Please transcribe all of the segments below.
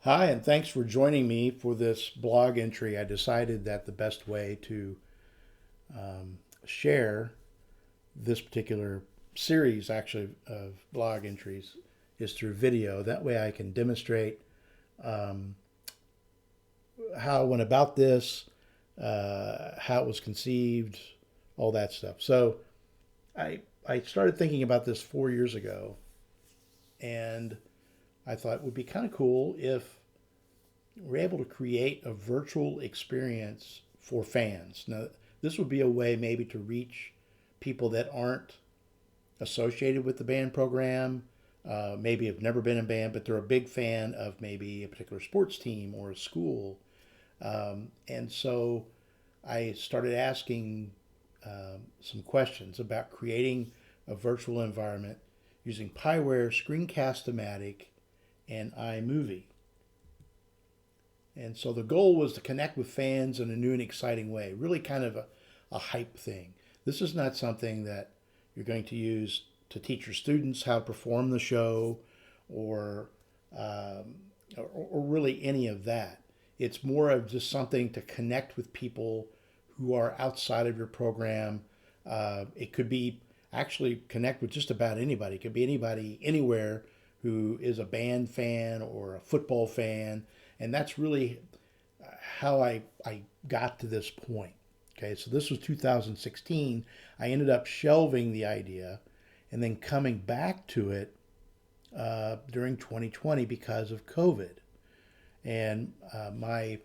Hi, and thanks for joining me for this blog entry. I decided that the best way to share this particular series, actually, of blog entries is through video. That way I can demonstrate um, how I went about this, how it was conceived, all that stuff. So I started thinking about this 4 years ago, and I thought it would be kind of cool if we're able to create a virtual experience for fans. Now, this would be a way maybe to reach people that aren't associated with the band program, maybe have never been in band, but they're a big fan of maybe a particular sports team or a school. And so I started asking some questions about creating a virtual environment using Piware, Screencast-O-Matic, and iMovie. And so the goal was to connect with fans in a new and exciting way, really kind of a hype thing. This is not something that you're going to use to teach your students how to perform the show or, um, or really any of that. It's more of just something to connect with people who are outside of your program. It could be actually connect with just about anybody. It could be anybody anywhere who is a band fan or a football fan, and that's really how I got to this point. Okay, so this was 2016. I ended up shelving the idea and then coming back to it during 2020 because of COVID. And my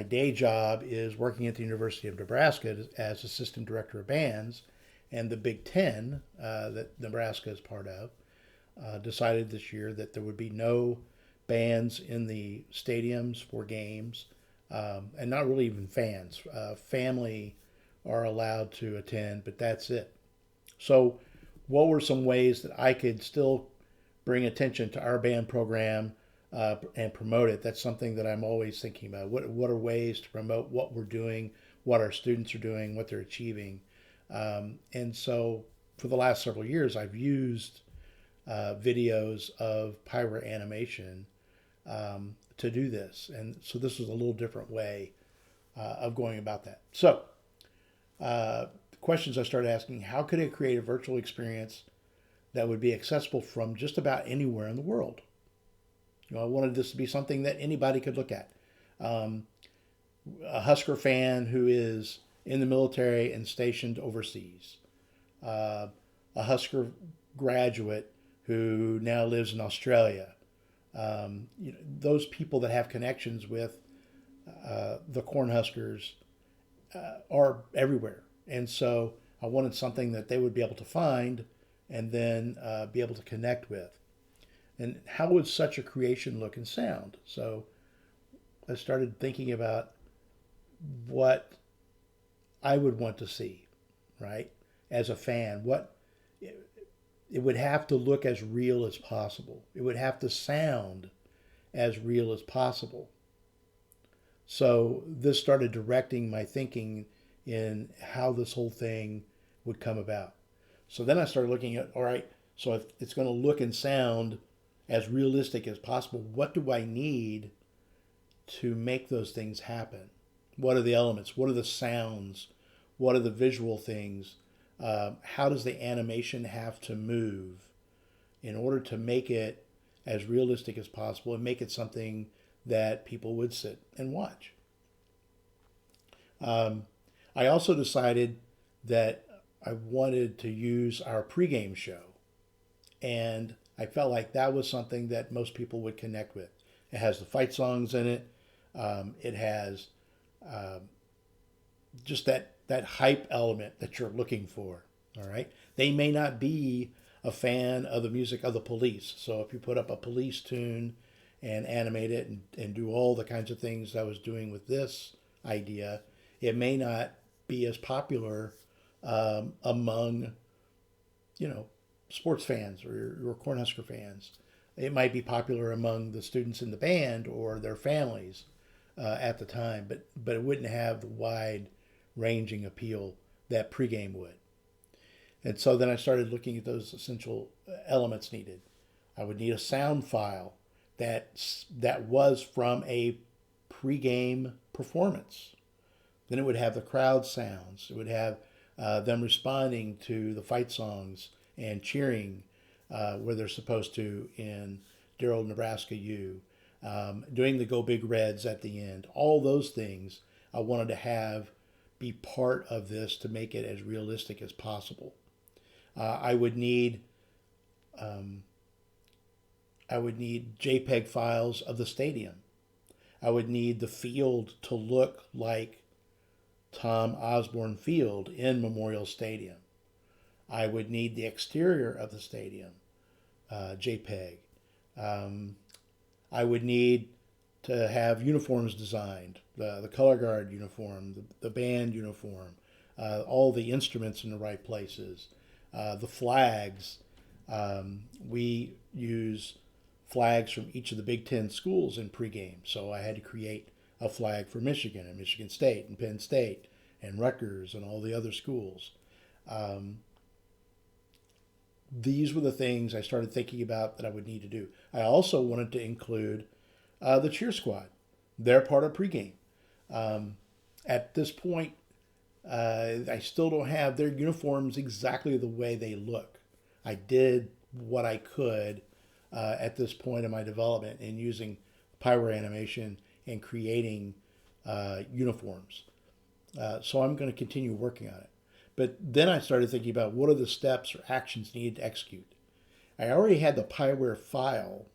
day job is working at the University of Nebraska as assistant director of bands, and the Big Ten that Nebraska is part of decided this year that there would be no bands in the stadiums for games, and not really even fans. Family are allowed to attend, but that's it. So, what were some ways that I could still bring attention to our band program and promote it? That's something that I'm always thinking about. What are ways to promote what we're doing, what our students are doing, what they're achieving? And so, for the last several years, I've used videos of Pyra animation to do this. And so this was a little different way of going about that. So, the questions I started asking: how could I create a virtual experience that would be accessible from just about anywhere in the world? I wanted this to be something that anybody could look at. Um, a Husker fan who is in the military and stationed overseas, uh, a Husker graduate who now lives in Australia. Those people that have connections with the Cornhuskers are everywhere, and so I wanted something that they would be able to find and then be able to connect with. And how would such a creation look and sound? So I started thinking about what I would want to see, right? As a fan, what it would have to look as real as possible. It would have to sound as real as possible. So this started directing my thinking in how this whole thing would come about. So then I started looking at, all right, so if it's going to look and sound as realistic as possible, what do I need to make those things happen? What are the elements? What are the sounds? What are the visual things? How does the animation have to move in order to make it as realistic as possible and make it something that people would sit and watch? Um, I also decided that I wanted to use our pregame show, and I felt like that was something that most people would connect with. It has the fight songs in it. It has um, just that hype element that you're looking for. All right, they may not be a fan of the music of the Police, so if you put up a Police tune and animate it and do all the kinds of things I was doing with this idea, it may not be as popular among you know sports fans or Cornhusker fans. It might be popular among the students in the band or their families at the time, but it wouldn't have the wide ranging appeal that pregame would. And so then I started looking at those essential elements needed. I would need a sound file that was from a pregame performance. Then it would have the crowd sounds. It would have them responding to the fight songs and cheering where they're supposed to in dear old Nebraska U, doing the Go Big Reds at the end. All those things I wanted to have be part of this to make it as realistic as possible. I would need JPEG files of the stadium. I would need the field to look like Tom Osborne Field in Memorial Stadium. I would need the exterior of the stadium, JPEG. I would need to have uniforms designed, the color guard uniform, the band uniform, all the instruments in the right places, the flags. We use flags from each of the Big Ten schools in pregame, so I had to create a flag for Michigan and Michigan State and Penn State and Rutgers and all the other schools. These were the things I started thinking about that I would need to do. I also wanted to include the cheer squad. They're part of pregame. At this point, I still don't have their uniforms exactly the way they look. I did what I could at this point in my development in using Pyware animation and creating uniforms. So I'm going to continue working on it. But then I started thinking about what are the steps or actions needed to execute. I already had the Pyware file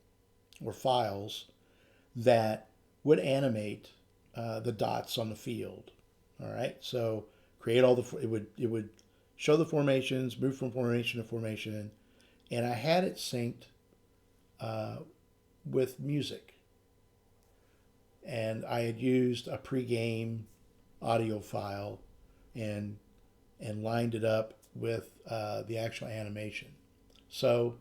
or files that would animate the dots on the field. All right, so create all the it would show the formations, move from formation to formation, and I had it synced with music. And I had used a pregame audio file and lined it up with the actual animation. So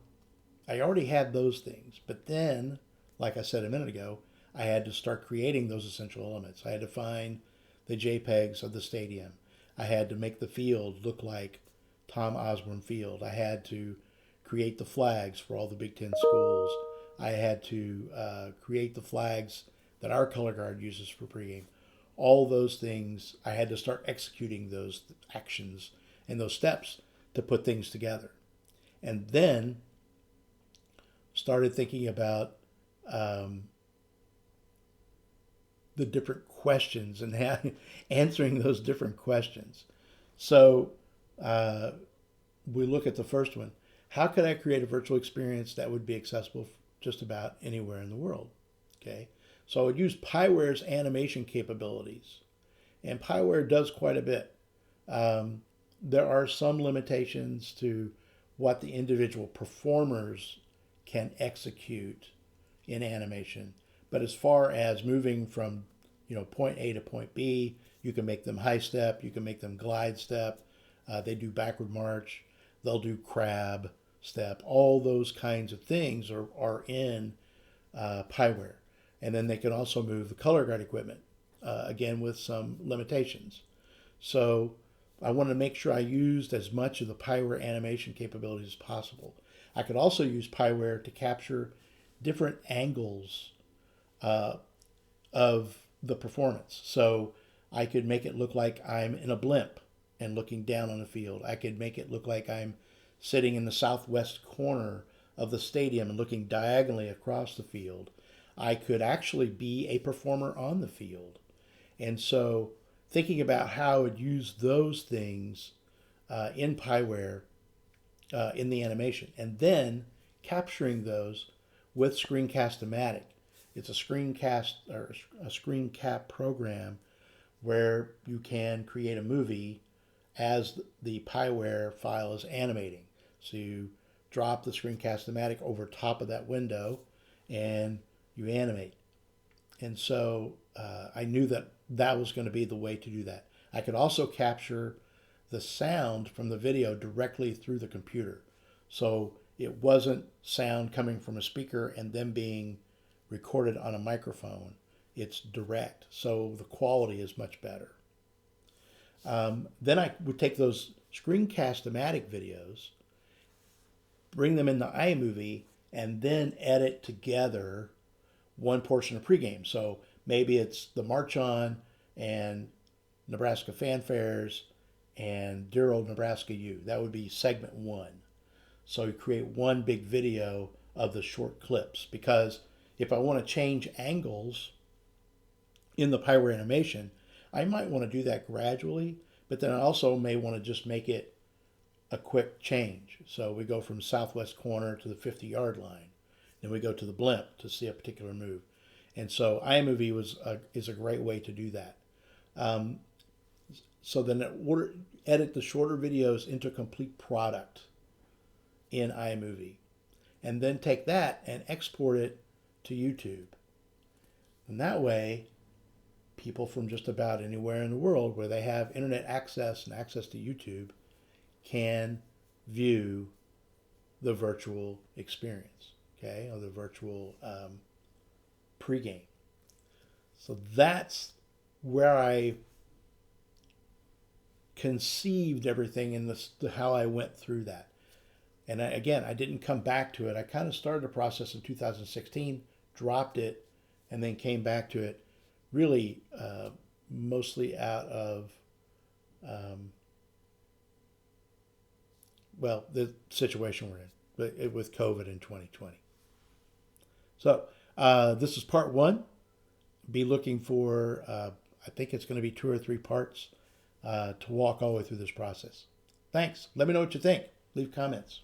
I already had those things, but then, like I said a minute ago, I had to start creating those essential elements. I had to find the JPEGs of the stadium. I had to make the field look like Tom Osborne Field. I had to create the flags for all the Big Ten schools. I had to create the flags that our color guard uses for pregame. All those things, I had to start executing those actions and those steps to put things together. And then started thinking about the different questions and answering those different questions. So we look at the first one. How could I create a virtual experience that would be accessible just about anywhere in the world? Okay, so I would use Pyware's animation capabilities. And Pyware does quite a bit. There are some limitations to what the individual performers can execute in animation. But as far as moving from point A to point B, you can make them high step, you can make them glide step. They do backward march, they'll do crab step. All those kinds of things are in Pyware. And then they can also move the color guard equipment, again with some limitations. So I wanted to make sure I used as much of the Pyware animation capabilities as possible. I could also use Pyware to capture different angles of the performance. So I could make it look like I'm in a blimp and looking down on the field. I could make it look like I'm sitting in the southwest corner of the stadium and looking diagonally across the field. I could actually be a performer on the field. And so thinking about how I would use those things in Pyware in the animation, and then capturing those with Screencast-O-Matic. It's a screencast or a screen cap program where you can create a movie as the Pyware file is animating. So you drop the Screencast-O-Matic over top of that window and you animate. And so I knew that was going to be the way to do that. I could also capture the sound from the video directly through the computer. So it wasn't sound coming from a speaker and then being recorded on a microphone. It's direct, so the quality is much better. Then I would take those Screencast-O-Matic videos, bring them into iMovie, and then edit together one portion of pregame. So maybe it's the March On and Nebraska fanfares and dear old Nebraska U. That would be segment one. So you create one big video of the short clips, because if I want to change angles in the Pyro animation, I might want to do that gradually, but then I also may want to just make it a quick change. So we go from southwest corner to the 50-yard line. Then we go to the blimp to see a particular move. And so iMovie is a great way to do that. So then edit the shorter videos into a complete product in iMovie. And then take that and export it to YouTube. And that way, people from just about anywhere in the world where they have internet access and access to YouTube can view the virtual experience, okay, or the virtual pregame. So that's where I conceived everything in how I went through that. And I didn't come back to it. I kind of started the process in 2016, dropped it, and then came back to it really mostly out of, the situation we're in with COVID in 2020. So this is part one. Be looking for, I think it's going to be 2 or 3 parts to walk all the way through this process. Thanks. Let me know what you think. Leave comments.